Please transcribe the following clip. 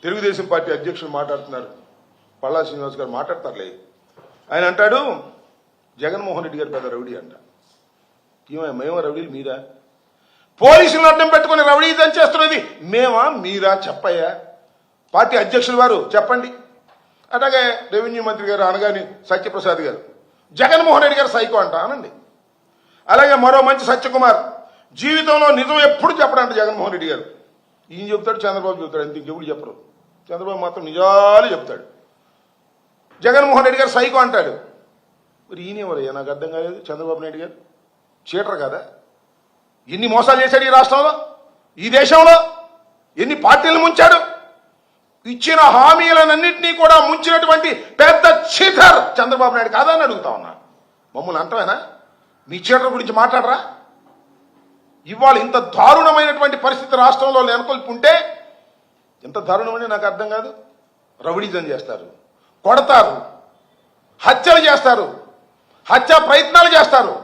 Telugu Desam party అధ్యక్షులు మాట్లాడుతున్నారు, పల్లా శ్రీనివాస్ గారు మాట్లాడతారులే. ఆయన అంటాడు జగన్మోహన్ రెడ్డి గారు పెద్ద రౌడీ అంట. మేము రౌడీలు మీరా? పోలీసులను అడ్డం పెట్టుకుని రౌడీ చేస్తున్నది మేమా మీరా? చెప్పయ్యా పార్టీ అధ్యక్షుల వారు చెప్పండి. అట్లాగే రెవెన్యూ మంత్రి గారు అనగాని సత్యప్రసాద్ గారు జగన్మోహన్ రెడ్డి గారు సైకో అంట అనండి. అలాగే మరో మంచి సత్యకుమార్ జీవితంలో నిజం ఎప్పుడు చెప్పడంట జగన్మోహన్ రెడ్డి గారు. ఈయన చెప్తాడు, చంద్రబాబు చెప్తాడు, అంత ఇంకెప్పుడు చెప్పరు. చంద్రబాబు మాత్రం నిజాలు చెప్తాడు. జగన్మోహన్ రెడ్డి గారు సైకో అంటాడు. మరి ఈయన ఎవరయ్యా? నాకు అర్థం కాలేదు. చంద్రబాబు నాయుడు గారు చీటర్ కదా? ఎన్ని మోసాలు చేశాడు ఈ రాష్ట్రంలో, ఈ దేశంలో ఎన్ని పార్టీలు ముంచాడు. ఇచ్చిన హామీలన్నింటినీ కూడా ముంచినటువంటి పెద్ద చీటర్ చంద్రబాబు నాయుడు కాదా అని అడుగుతా ఉన్నా. మమ్మల్ని అంటమేనా? మీ చీటర్ గురించి మాట్లాడరా? ఇవాళ ఇంత దారుణమైనటువంటి పరిస్థితి రాష్ట్రంలో నెలకొల్పుంటే ఎంత దారుణమని నాకు అర్థం కాదు. రౌడీజం చేస్తారు, కొడతారు, హత్యలు చేస్తారు, హత్యా ప్రయత్నాలు చేస్తారు.